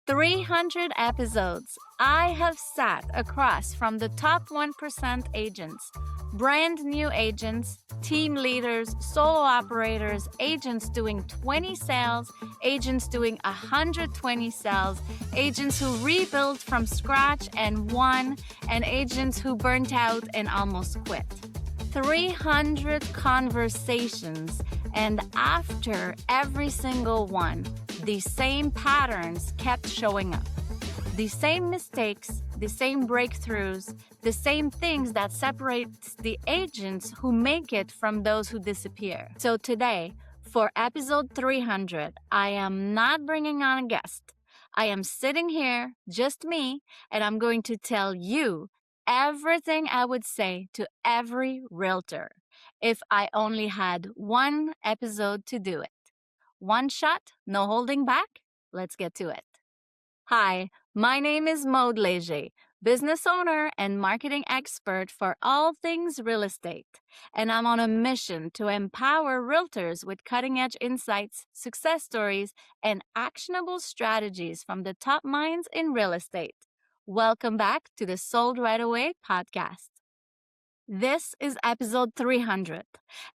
300 episodes. I have sat across from the top 1% agents, brand new agents, team leaders, solo operators, agents doing 20 sales, agents doing 120 sales, agents who rebuilt from scratch and won, and agents who burnt out and almost quit. 300 conversations, and after every single one, the same patterns kept showing up. The same mistakes, the same breakthroughs, the same things that separates the agents who make it from those who disappear. So today, for episode 300, I am not bringing on a guest. I am sitting here, just me, and I'm going to tell you everything I would say to every realtor if I only had one episode to do it. One shot, no holding back. Let's get to it. Hi, my name is Maude Léger, business owner and marketing expert for all things real estate. And I'm on a mission to empower realtors with cutting-edge insights, success stories, and actionable strategies from the top minds in real estate. Welcome back to the Sold Right Away podcast. This is episode 300,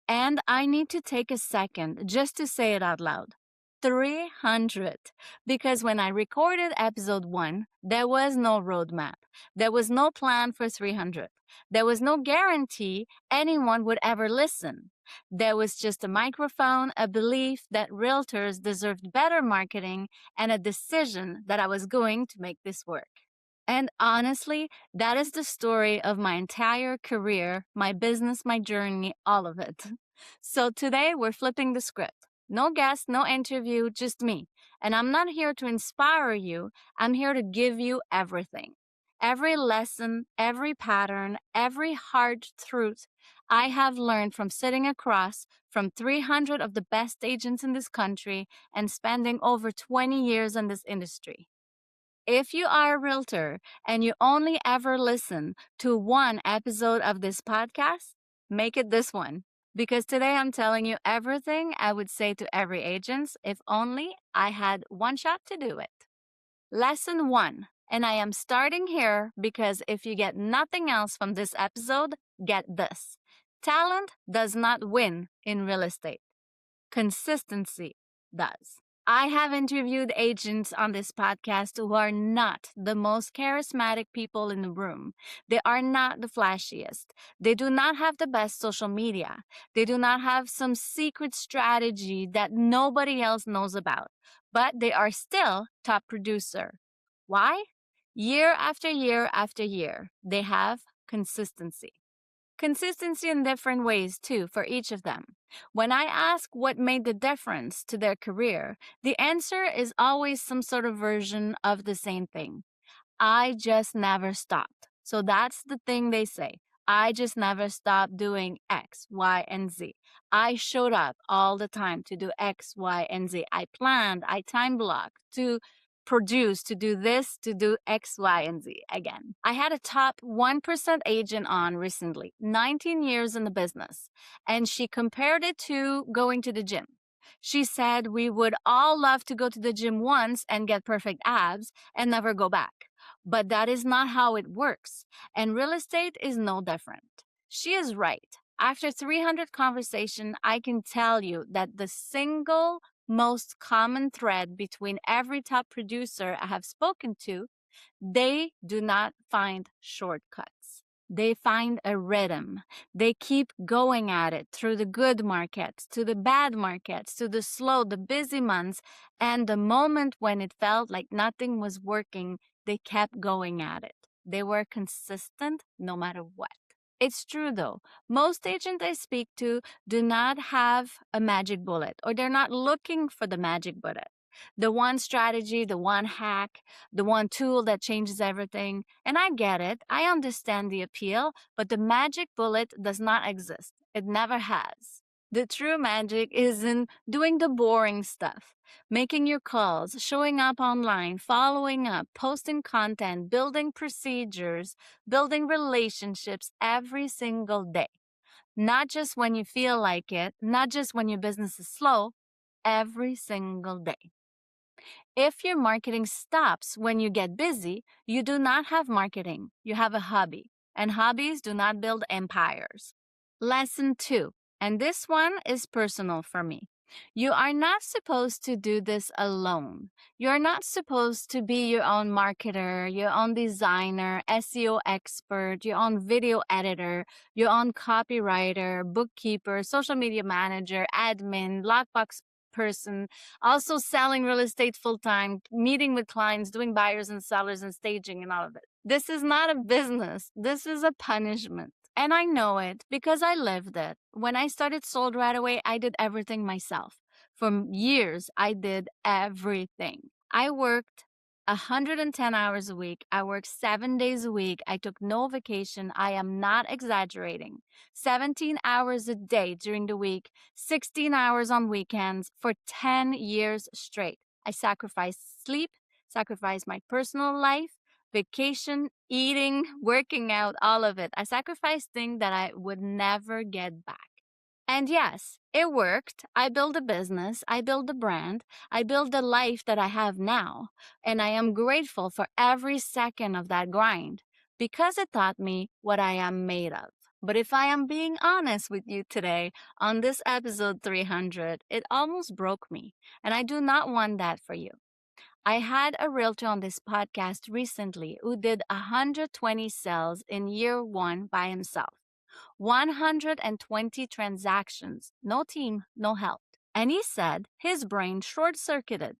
and I need to take a second just to say it out loud. 300, because when I recorded episode 1, there was no roadmap. There was no plan for 300. There was no guarantee anyone would ever listen. There was just a microphone, a belief that realtors deserved better marketing, and a decision that I was going to make this work. And honestly, that is the story of my entire career, my business, my journey, all of it. So today we're flipping the script. No guest, no interview, just me. And I'm not here to inspire you. I'm here to give you everything. Every lesson, every pattern, every hard truth I have learned from sitting across from 300 of the best agents in this country and spending over 20 years in this industry. If you are a realtor and you only ever listen to one episode of this podcast, make it this one. Because today I'm telling you everything I would say to every agent if only I had one shot to do it. Lesson 1, and I am starting here because if you get nothing else from this episode, get this. Talent does not win in real estate. Consistency does. I have interviewed agents on this podcast who are not the most charismatic people in the room. They are not the flashiest. They do not have the best social media. They do not have some secret strategy that nobody else knows about. But they are still top producer. Why? Year after year after year, they have consistency. Consistency in different ways, too, for each of them. When I ask what made the difference to their career, the answer is always some sort of version of the same thing. I just never stopped. So that's the thing they say. I just never stopped doing X, Y, and Z. I showed up all the time to do X, Y, and Z. I planned, I time blocked to produce, to do this, to do X, Y, and Z again. I had a top 1% agent on recently, 19 years in the business, and she compared it to going to the gym. She said we would all love to go to the gym once and get perfect abs and never go back. But that is not how it works, and real estate is no different. She is right. After 300 conversations, I can tell you that the single most common thread between every top producer I have spoken to, they do not find shortcuts. They find a rhythm. They keep going at it through the good markets, to the bad markets, to the slow, the busy months, and the moment when it felt like nothing was working, they kept going at it. They were consistent no matter what. It's true though. Most agents I speak to do not have a magic bullet, or they're not looking for the magic bullet. The one strategy, the one hack, the one tool that changes everything. And I get it. I understand the appeal, but the magic bullet does not exist. It never has. The true magic is in doing the boring stuff, making your calls, showing up online, following up, posting content, building procedures, building relationships every single day. Not just when you feel like it, not just when your business is slow, every single day. If your marketing stops when you get busy, you do not have marketing. You have a hobby, and hobbies do not build empires. Lesson 2, and this one is personal for me. You are not supposed to do this alone. You're not supposed to be your own marketer, your own designer, SEO expert, your own video editor, your own copywriter, bookkeeper, social media manager, admin, lockbox person, also selling real estate full time, meeting with clients, doing buyers and sellers and staging and all of it. This is not a business. This is a punishment. And I know it because I lived it. When I started Sold Right Away, I did everything myself. For years, I did everything. I worked 110 hours a week. I worked 7 days a week. I took no vacation. I am not exaggerating. 17 hours a day during the week, 16 hours on weekends for 10 years straight. I sacrificed sleep, sacrificed my personal life, vacation, eating, working out, all of it. I sacrificed things that I would never get back. And yes, it worked. I built a business, I built a brand, I built the life that I have now. And I am grateful for every second of that grind because it taught me what I am made of. But if I am being honest with you today, on this episode 300, it almost broke me. And I do not want that for you. I had a realtor on this podcast recently who did 120 sales in year 1 by himself. 120 transactions, no team, no help. And he said his brain short circuited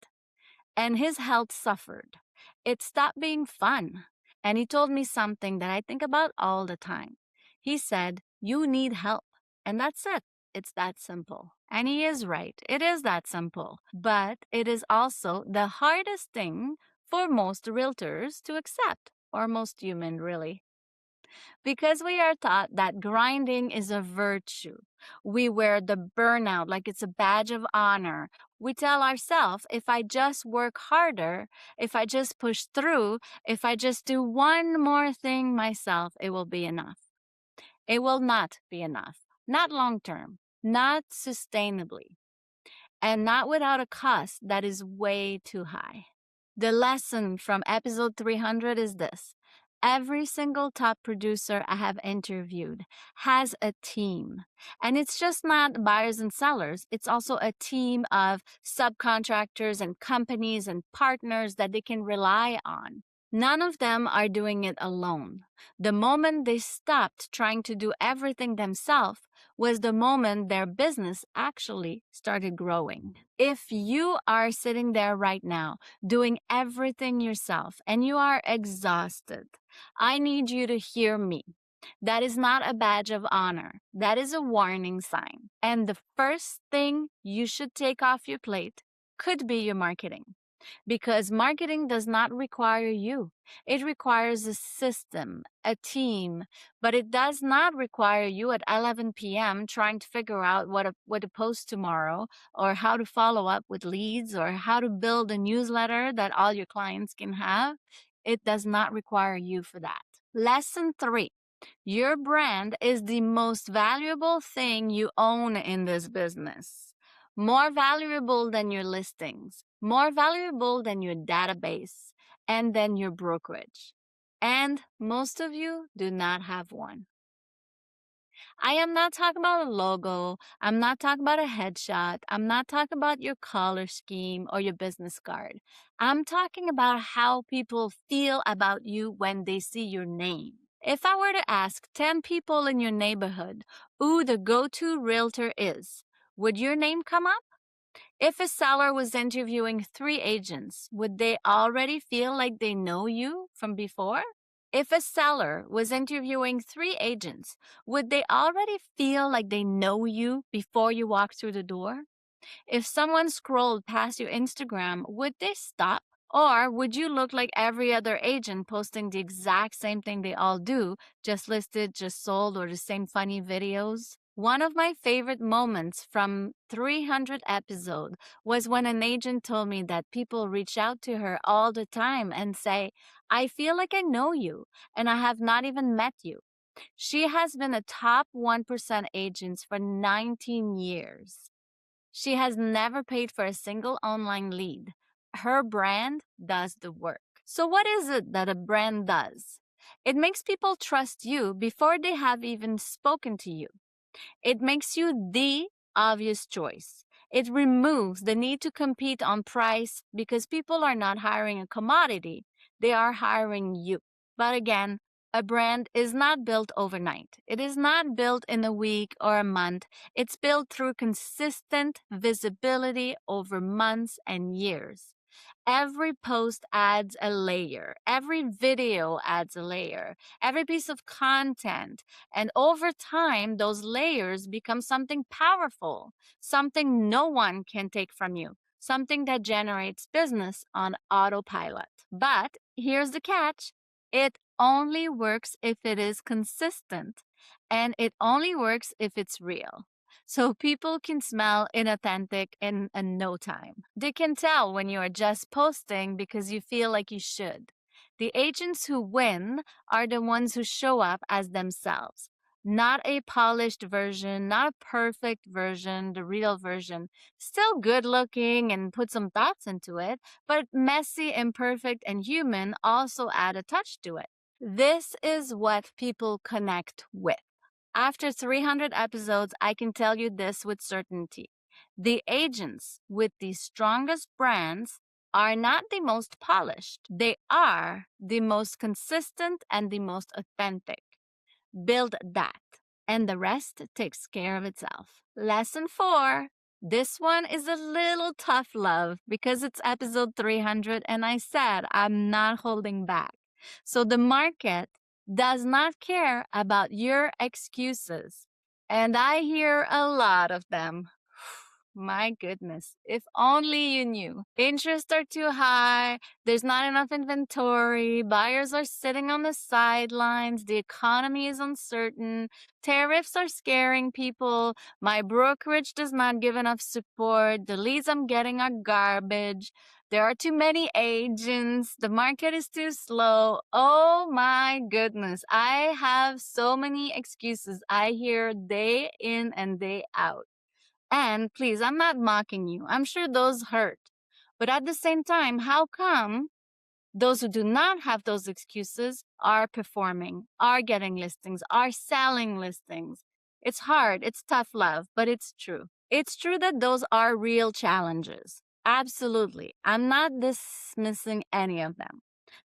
and his health suffered. It stopped being fun. And he told me something that I think about all the time. He said, "You need help." And that's it. It's that simple. And he is right. It is that simple. But it is also the hardest thing for most realtors to accept, or most human, really. Because we are taught that grinding is a virtue. We wear the burnout like it's a badge of honor. We tell ourselves, if I just work harder, if I just push through, if I just do one more thing myself, it will be enough. It will not be enough. Not long term, not sustainably, and not without a cost that is way too high. The lesson from episode 300 is this. Every single top producer I have interviewed has a team. And it's just not buyers and sellers. It's also a team of subcontractors and companies and partners that they can rely on. None of them are doing it alone. The moment they stopped trying to do everything themselves was the moment their business actually started growing. If you are sitting there right now doing everything yourself and you are exhausted, I need you to hear me. That is not a badge of honor. That is a warning sign. And the first thing you should take off your plate could be your marketing. Because marketing does not require you. It requires a system, a team, but it does not require you at 11 p.m. trying to figure out what to post tomorrow, or how to follow up with leads, or how to build a newsletter that all your clients can have. It does not require you for that. Lesson 3. Your brand is the most valuable thing you own in this business. More valuable than your listings, more valuable than your database, and then your brokerage. And most of you do not have one. I am not talking about a logo. I'm not talking about a headshot. I'm not talking about your color scheme or your business card. I'm talking about how people feel about you when they see your name. If I were to ask 10 people in your neighborhood who the go-to realtor is, would your name come up? If a seller was interviewing 3 agents, would they already feel like they know you from before? If a seller was interviewing 3 agents, would they already feel like they know you before you walk through the door? If someone scrolled past your Instagram, would they stop? Or would you look like every other agent posting the exact same thing they all do, just listed, just sold, or the same funny videos? One of my favorite moments from 300 episode was when an agent told me that people reach out to her all the time and say, "I feel like I know you, and I have not even met you." She has been a top 1% agent for 19 years. She has never paid for a single online lead, her brand does the work. So, what is it that a brand does? It makes people trust you before they have even spoken to you. It makes you the obvious choice. It removes the need to compete on price because people are not hiring a commodity, they are hiring you. But again, a brand is not built overnight. It is not built in a week or a month. It's built through consistent visibility over months and years. Every post adds a layer. Every video adds a layer. Every piece of content. And over time, those layers become something powerful, something no one can take from you, something that generates business on autopilot. But here's the catch, it only works if it is consistent, and it only works if it's real. So people can smell inauthentic in no time. They can tell when you are just posting because you feel like you should. The agents who win are the ones who show up as themselves. Not a polished version, not a perfect version, the real version. Still good looking and put some thoughts into it, but messy, imperfect, and human also add a touch to it. This is what people connect with. After 300 episodes, I can tell you this with certainty. The agents with the strongest brands are not the most polished. They are the most consistent and the most authentic. Build that, and the rest takes care of itself. Lesson 4. This one is a little tough love because it's episode 300 and I said I'm not holding back. So the market does not care about your excuses. And I hear a lot of them. My goodness, if only you knew. Interests are too high, there's not enough inventory, buyers are sitting on the sidelines, the economy is uncertain, tariffs are scaring people, my brokerage does not give enough support, the leads I'm getting are garbage, there are too many agents, the market is too slow. Oh my goodness, I have so many excuses I hear day in and day out. And please, I'm not mocking you. I'm sure those hurt. But at the same time, how come those who do not have those excuses are performing, are getting listings, are selling listings? It's hard. It's tough love, but it's true. It's true that those are real challenges. Absolutely. I'm not dismissing any of them.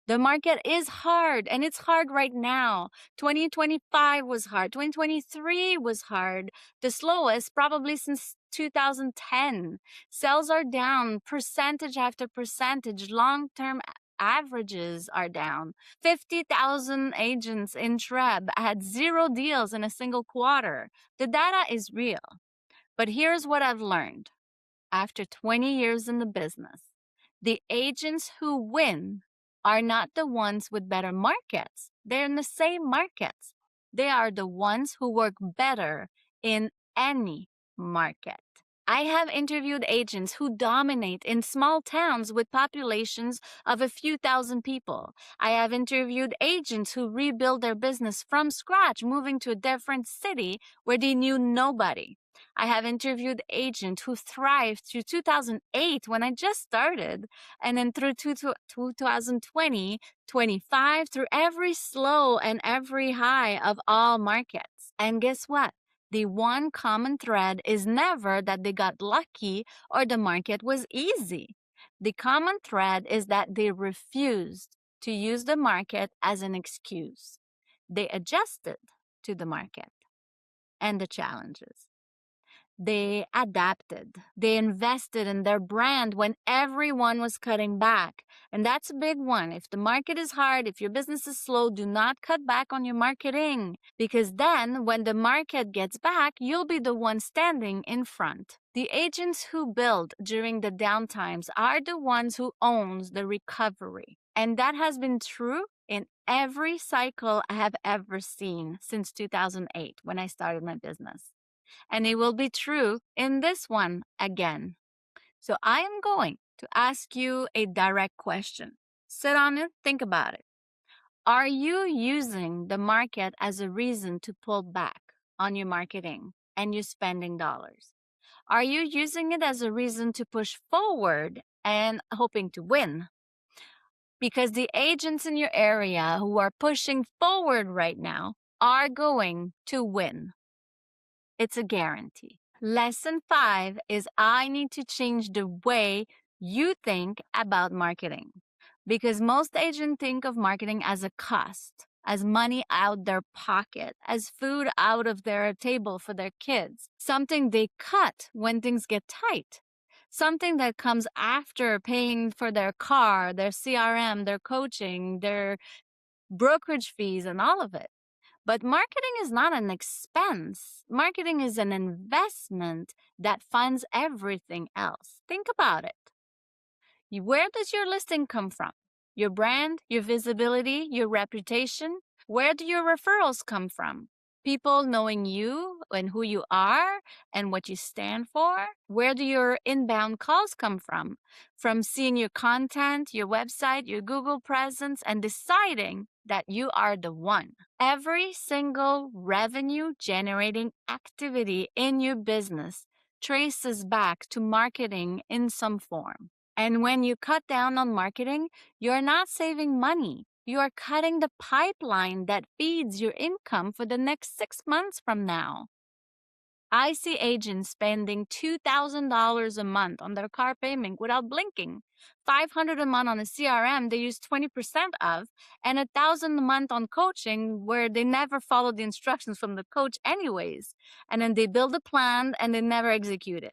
The market is hard, and it's hard right now. 2025 was hard. 2023 was hard. The slowest probably since 2010. Sales are down percentage after percentage. Long-term averages are down. 50,000 agents in Treb had 0 deals in a single quarter. The data is real. But here's what I've learned after 20 years in the business. The agents who win are not the ones with better markets. They're in the same markets. They are the ones who work better in any market. I have interviewed agents who dominate in small towns with populations of a few thousand people. I have interviewed agents who rebuild their business from scratch, moving to a different city where they knew nobody. I have interviewed agents who thrived through 2008 when I just started, and then through 2020, 25, through every slow and every high of all markets. And guess what? The one common thread is never that they got lucky or the market was easy. The common thread is that they refused to use the market as an excuse. They adjusted to the market and the challenges. They adapted. They invested in their brand when everyone was cutting back. And that's a big one. If the market is hard, if your business is slow, do not cut back on your marketing. Because then when the market gets back, you'll be the one standing in front. The agents who build during the downtimes are the ones who owns the recovery. And that has been true in every cycle I have ever seen since 2008 when I started my business. And it will be true in this one again. So I am going to ask you a direct question. Sit on it, think about it. Are you using the market as a reason to pull back on your marketing and your spending dollars? Are you using it as a reason to push forward and hoping to win. Because the agents in your area who are pushing forward right now are going to win. It's a guarantee. Lesson 5 is I need to change the way you think about marketing. Because most agents think of marketing as a cost, as money out their pocket, as food out of their table for their kids, something they cut when things get tight, something that comes after paying for their car, their CRM, their coaching, their brokerage fees, and all of it. But marketing is not an expense. Marketing is an investment that funds everything else. Think about it. Where does your listing come from? Your brand, your visibility, your reputation? Where do your referrals come from? People knowing you and who you are and what you stand for? Where do your inbound calls come from? From seeing your content, your website, your Google presence, and deciding that you are the one. Every single revenue generating activity in your business traces back to marketing in some form. And when you cut down on marketing, you're not saving money. You are cutting the pipeline that feeds your income for the next 6 months from now. I see agents spending $2,000 a month on their car payment without blinking, $500 a month on a CRM they use 20% of, and $1,000 a month on coaching where they never follow the instructions from the coach anyways. And then they build a plan and they never execute it.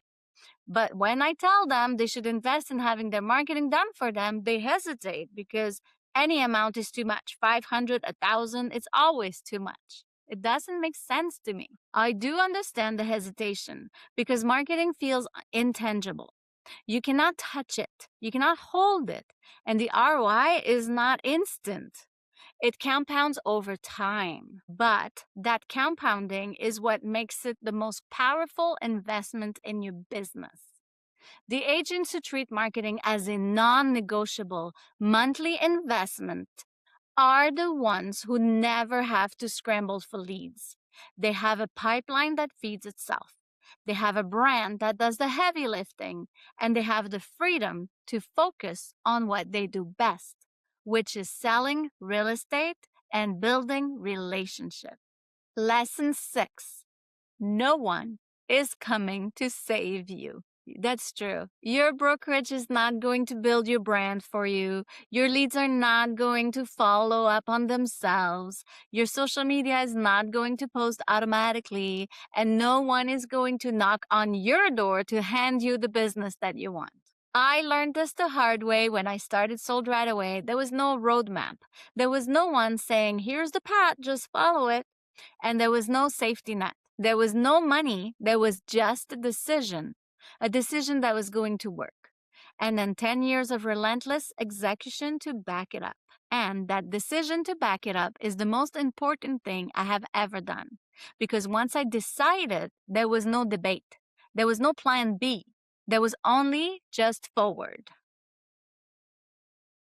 But when I tell them they should invest in having their marketing done for them, they hesitate because any amount is too much. 500, 1,000, it's always too much. It doesn't make sense to me. I do understand the hesitation because marketing feels intangible. You cannot touch it. You cannot hold it. And the ROI is not instant. It compounds over time, but that compounding is what makes it the most powerful investment in your business. The agents who treat marketing as a non-negotiable monthly investment are the ones who never have to scramble for leads. They have a pipeline that feeds itself. They have a brand that does the heavy lifting, and they have the freedom to focus on what they do best, which is selling real estate and building relationships. Lesson 6. No one is coming to save you. That's true. Your brokerage is not going to build your brand for you. Your leads are not going to follow up on themselves. Your social media is not going to post automatically, and no one is going to knock on your door to hand you the business that you want. I learned this the hard way when I started Sold Right Away. There was no roadmap. There was no one saying, here's the path, just follow it. And there was no safety net. There was no money. There was just a decision that was going to work. And then 10 years of relentless execution to back it up. And that decision to back it up is the most important thing I have ever done. Because once I decided, there was no debate. There was no plan B. There was only just forward.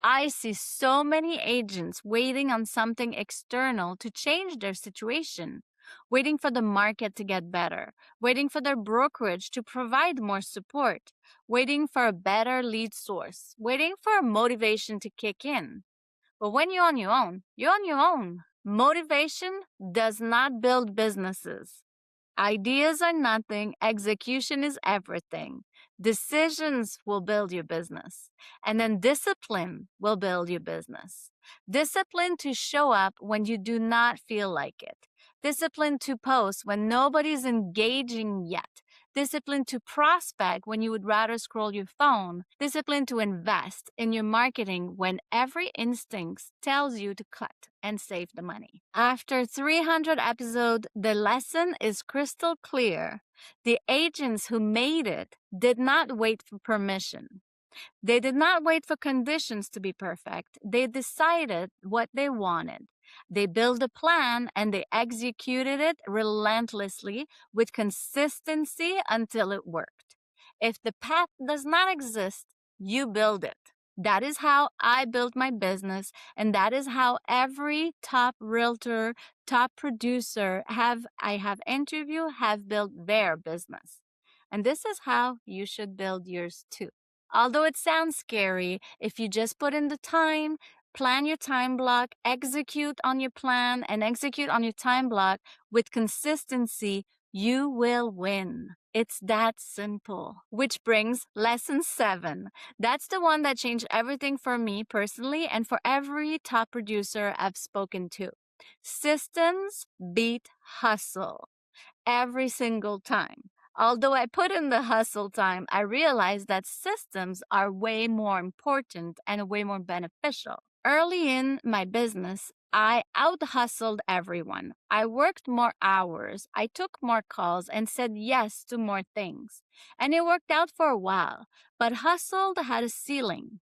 I see so many agents waiting on something external to change their situation, waiting for the market to get better, waiting for their brokerage to provide more support, waiting for a better lead source, waiting for a motivation to kick in. But when you're on your own, you're on your own. Motivation does not build businesses. Ideas are nothing, execution is everything. Decisions will build your business, and then discipline will build your business. Discipline to show up when you do not feel like it. Discipline to post when nobody's engaging yet. Discipline to prospect when you would rather scroll your phone. Discipline to invest in your marketing when every instinct tells you to cut and save the money. After 300 episodes, the lesson is crystal clear. The agents who made it did not wait for permission. They did not wait for conditions to be perfect. They decided what they wanted. They built a plan and they executed it relentlessly with consistency until it worked. If the path does not exist, you build it. That is how I built my business, and that is how every top realtor, top producer I have interviewed have built their business. And this is how you should build yours too. Although it sounds scary, if you just put in the time, plan your time block, execute on your plan, and execute on your time block with consistency, you will win. It's that simple. Which brings lesson 7. That's the one that changed everything for me personally and for every top producer I've spoken to. Systems beat hustle every single time. Although I put in the hustle time, I realized that systems are way more important and way more beneficial. Early in my business, I out hustled everyone. I worked more hours, I took more calls, and said yes to more things. And it worked out for a while, but hustled had a ceiling.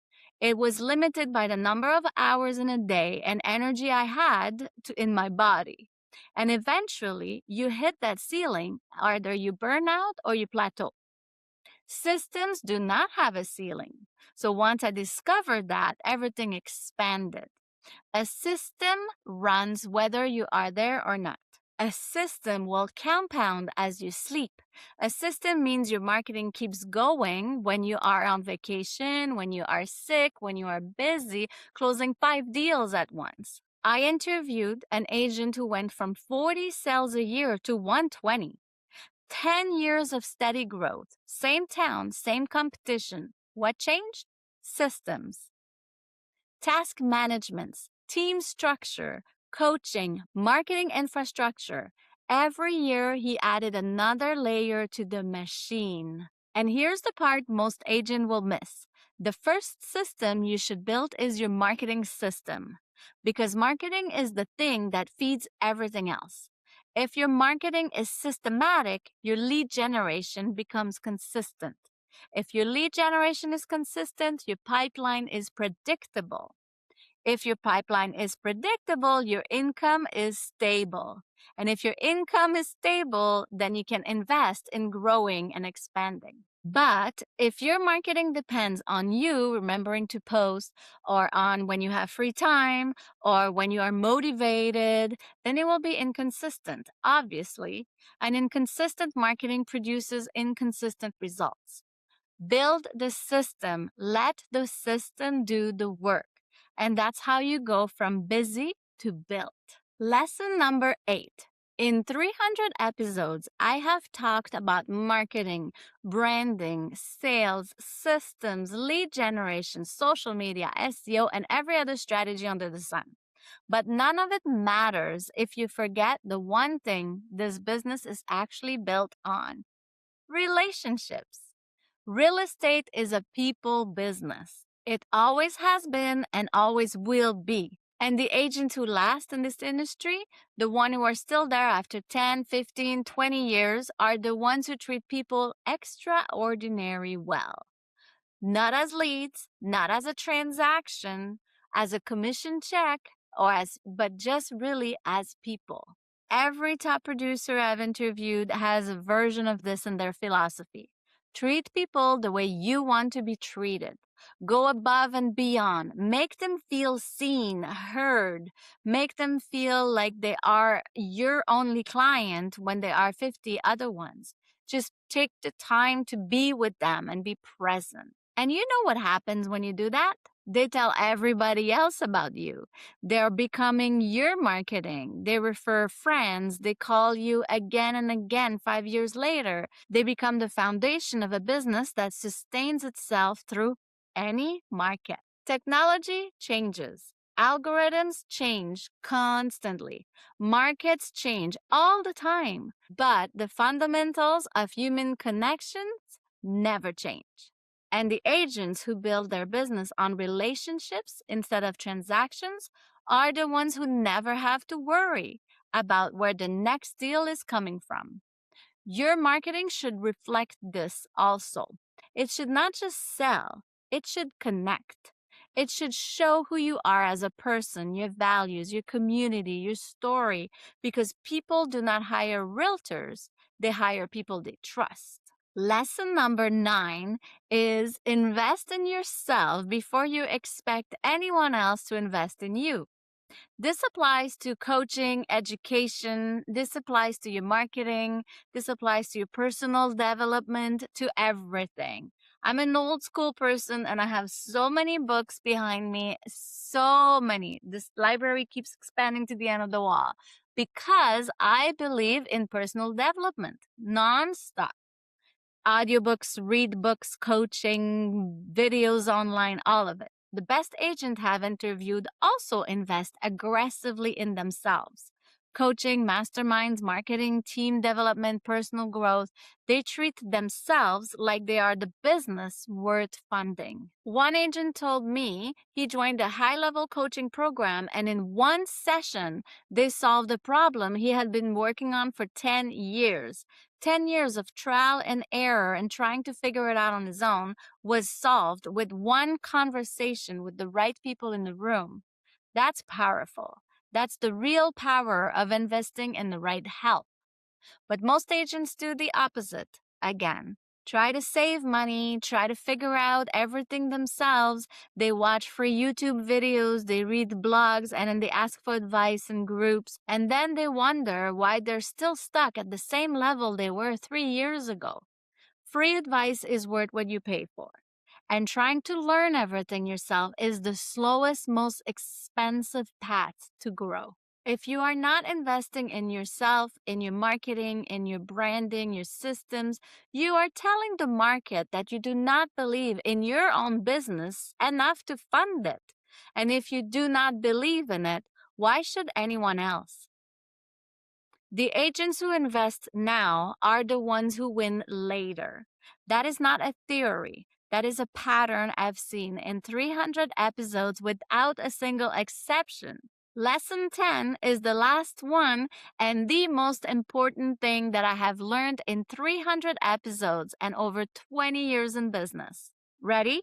It was limited by the number of hours in a day and energy I had in my body. And eventually, you hit that ceiling. Either you burn out or you plateau. Systems do not have a ceiling. So once I discovered that, everything expanded. A system runs whether you are there or not. A system will compound as you sleep. A system means your marketing keeps going when you are on vacation, when you are sick, when you are busy, closing 5 deals at once. I interviewed an agent who went from 40 sales a year to 120. 10 years of steady growth. Same town, same competition. What changed? Systems. Task management, team structure, coaching, marketing infrastructure. Every year, he added another layer to the machine. And here's the part most agents will miss. The first system you should build is your marketing system, because marketing is the thing that feeds everything else. If your marketing is systematic, your lead generation becomes consistent. If your lead generation is consistent, your pipeline is predictable. If your pipeline is predictable, your income is stable. And if your income is stable, then you can invest in growing and expanding. But if your marketing depends on you remembering to post, or on when you have free time, or when you are motivated, then it will be inconsistent, obviously. And inconsistent marketing produces inconsistent results. Build the system, let the system do the work. And that's how you go from busy to built. Lesson number 8. In 300 episodes, I have talked about marketing, branding, sales, systems, lead generation, social media, SEO, and every other strategy under the sun. But none of it matters if you forget the one thing this business is actually built on: relationships. Real estate is a people business. It always has been and always will be. And the agents who last in this industry, the ones who are still there after 10, 15, 20 years, are the ones who treat people extraordinary well. Not as leads, not as a transaction, as a commission check, but just really as people. Every top producer I've interviewed has a version of this in their philosophy. Treat people the way you want to be treated. Go above and beyond. Make them feel seen, heard. Make them feel like they are your only client when there are 50 other ones. Just take the time to be with them and be present. And you know what happens when you do that? They tell everybody else about you. They're becoming your marketing. They refer friends. They call you again and again 5 years later. They become the foundation of a business that sustains itself through any market. Technology changes. Algorithms change constantly. Markets change all the time. But the fundamentals of human connections never change. And the agents who build their business on relationships instead of transactions are the ones who never have to worry about where the next deal is coming from. Your marketing should reflect this also. It should not just sell, it should connect. It should show who you are as a person, your values, your community, your story, because people do not hire realtors, they hire people they trust. Lesson number 9 is invest in yourself before you expect anyone else to invest in you. This applies to coaching, education, this applies to your marketing, this applies to your personal development, to everything. I'm an old school person and I have so many books behind me, so many. This library keeps expanding to the end of the wall because I believe in personal development nonstop. Audiobooks, read books, coaching, videos online, all of it. The best agent have interviewed also invest aggressively in themselves. Coaching, masterminds, marketing, team development, personal growth, they treat themselves like they are the business worth funding. One agent told me he joined a high level coaching program and in one session, they solved a problem he had been working on for 10 years. 10 years of trial and error and trying to figure it out on his own was solved with one conversation with the right people in the room. That's powerful. That's the real power of investing in the right help. But most agents do the opposite. Again, try to save money, try to figure out everything themselves. They watch free YouTube videos, they read blogs, and then they ask for advice in groups. And then they wonder why they're still stuck at the same level they were 3 years ago. Free advice is worth what you pay for. And trying to learn everything yourself is the slowest, most expensive path to grow. If you are not investing in yourself, in your marketing, in your branding, your systems, you are telling the market that you do not believe in your own business enough to fund it. And if you do not believe in it, why should anyone else? The agents who invest now are the ones who win later. That is not a theory. That is a pattern I've seen in 300 episodes without a single exception. Lesson 10 is the last one and the most important thing that I have learned in 300 episodes and over 20 years in business. Ready?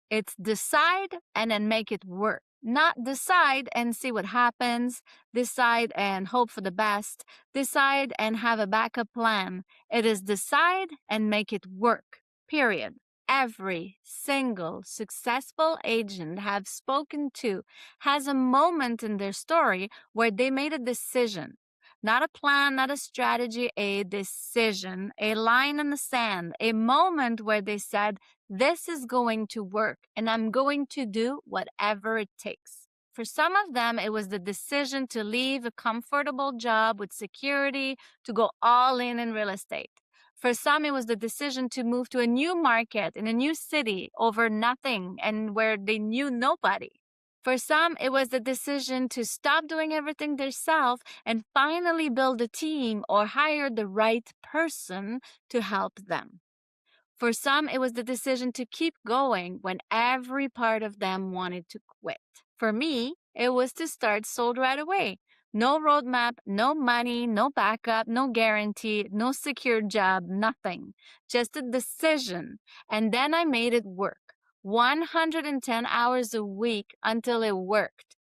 It's decide and then make it work. Not decide and see what happens, decide and hope for the best, decide and have a backup plan. It is decide and make it work, period. Every single successful agent I've spoken to has a moment in their story where they made a decision. Not a plan, not a strategy, a decision, a line in the sand, a moment where they said, this is going to work and I'm going to do whatever it takes. For some of them, it was the decision to leave a comfortable job with security to go all in real estate. For some, it was the decision to move to a new market in a new city over nothing and where they knew nobody. For some, it was the decision to stop doing everything themselves and finally build a team or hire the right person to help them. For some, it was the decision to keep going when every part of them wanted to quit. For me, it was to start sold right away. No roadmap, no money, no backup, no guarantee, no secure job, nothing. Just a decision. And then I made it work. 110 hours a week until it worked.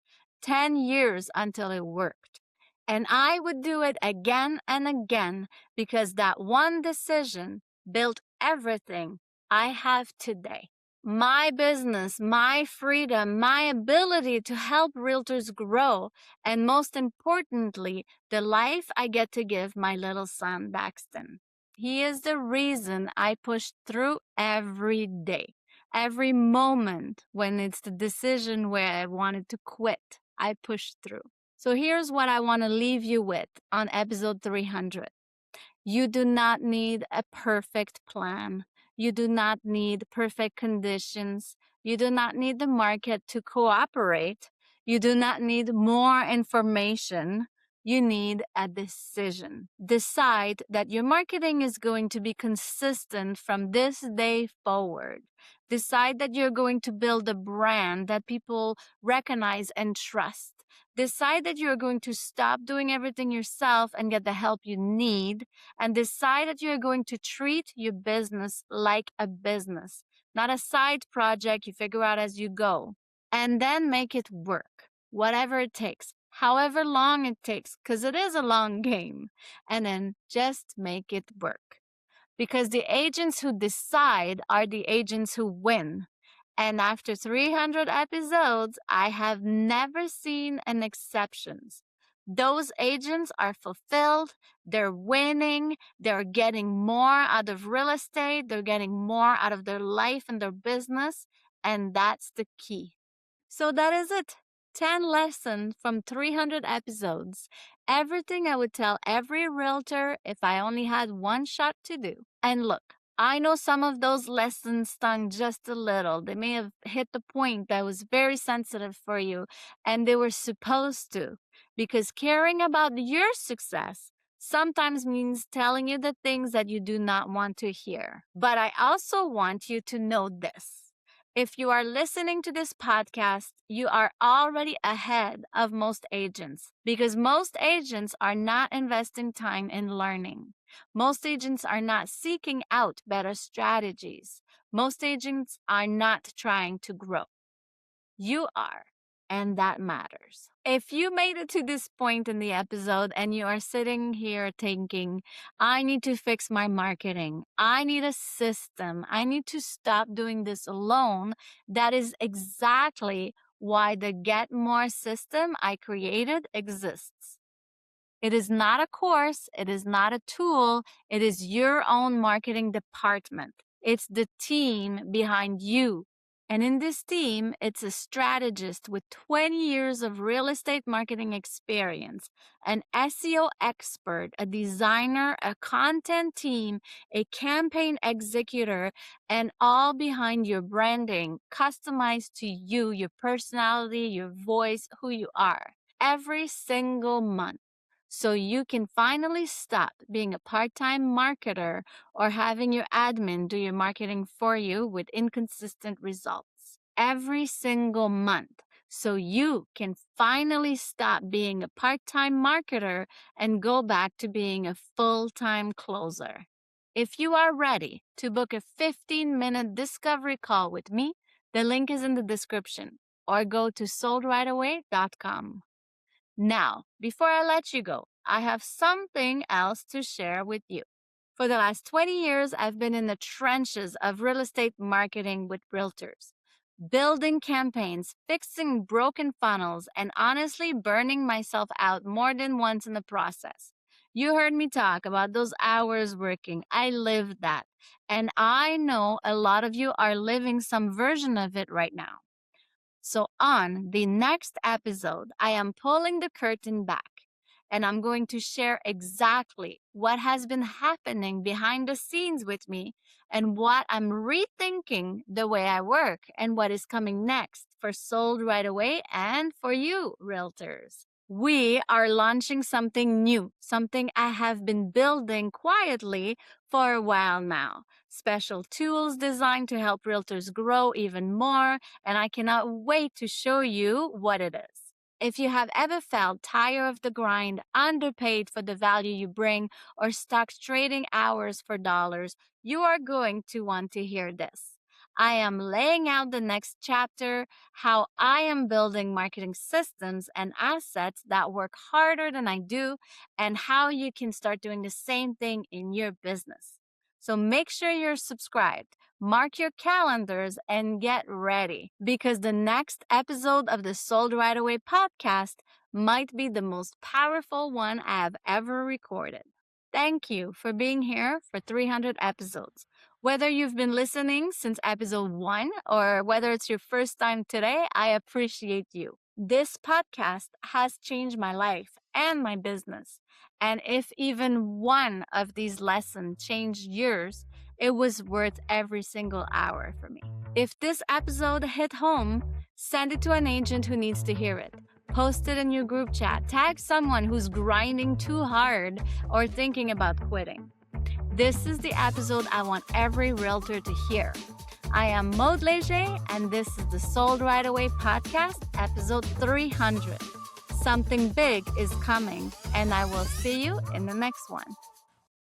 10 years until it worked. And I would do it again and again because that one decision built everything I have today. My business, my freedom, my ability to help realtors grow, and most importantly, the life I get to give my little son, Baxton. He is the reason I push through every day, every moment when it's the decision where I wanted to quit, I push through. So here's what I want to leave you with on episode 300. You do not need a perfect plan. You do not need perfect conditions. You do not need the market to cooperate. You do not need more information. You need a decision. Decide that your marketing is going to be consistent from this day forward. Decide that you're going to build a brand that people recognize and trust. Decide that you're going to stop doing everything yourself and get the help you need, and decide that you're going to treat your business like a business, not a side project you figure out as you go. And then make it work, whatever it takes, however long it takes, because it is a long game. And then just make it work. Because the agents who decide are the agents who win. And after 300 episodes, I have never seen an exception. Those agents are fulfilled, they're winning, they're getting more out of real estate, they're getting more out of their life and their business, and that's the key. So that is it. 10 lessons from 300 episodes. Everything I would tell every realtor if I only had one shot to do. And look, I know some of those lessons stung just a little. They may have hit the point that was very sensitive for you, and they were supposed to. Because caring about your success sometimes means telling you the things that you do not want to hear. But I also want you to know this. If you are listening to this podcast, you are already ahead of most agents because most agents are not investing time in learning. Most agents are not seeking out better strategies. Most agents are not trying to grow. You are, and that matters. If you made it to this point in the episode and you are sitting here thinking, I need to fix my marketing, I need a system, I need to stop doing this alone, that is exactly why the Get More system I created exists. It is not a course, it is not a tool, it is your own marketing department. It's the team behind you. And in this team, it's a strategist with 20 years of real estate marketing experience, an SEO expert, a designer, a content team, a campaign executor, and all behind your branding, customized to you, your personality, your voice, who you are, every single month. So you can finally stop being a part-time marketer or having your admin do your marketing for you with inconsistent results every single month. So you can finally stop being a part-time marketer and go back to being a full-time closer. If you are ready to book a 15-minute discovery call with me, the link is in the description or go to soldrightaway.com. Now, before I let you go, I have something else to share with you. For the last 20 years, I've been in the trenches of real estate marketing with realtors, building campaigns, fixing broken funnels, and honestly burning myself out more than once in the process. You heard me talk about those hours working. I lived that. And I know a lot of you are living some version of it right now. So on the next episode, I am pulling the curtain back and I'm going to share exactly what has been happening behind the scenes with me and what I'm rethinking the way I work and what is coming next for Sold Right Away and for you, realtors. We are launching something new, something I have been building quietly for a while now. Special tools designed to help realtors grow even more, and I cannot wait to show you what it is. If you have ever felt tired of the grind, underpaid for the value you bring, or stuck trading hours for dollars, you are going to want to hear this. I am laying out the next chapter, how I am building marketing systems and assets that work harder than I do, and how you can start doing the same thing in your business. So make sure you're subscribed, mark your calendars, and get ready because the next episode of the Sold Right Away podcast might be the most powerful one I have ever recorded. Thank you for being here for 300 episodes. Whether you've been listening since episode 1 or whether it's your first time today, I appreciate you. This podcast has changed my life and my business. And if even one of these lessons changed yours, it was worth every single hour for me. If this episode hit home, send it to an agent who needs to hear it. Post it in your group chat. Tag someone who's grinding too hard or thinking about quitting. This is the episode I want every realtor to hear. I am Maud Leger, and this is the Sold Right Away podcast, episode 300. Something big is coming, and I will see you in the next one.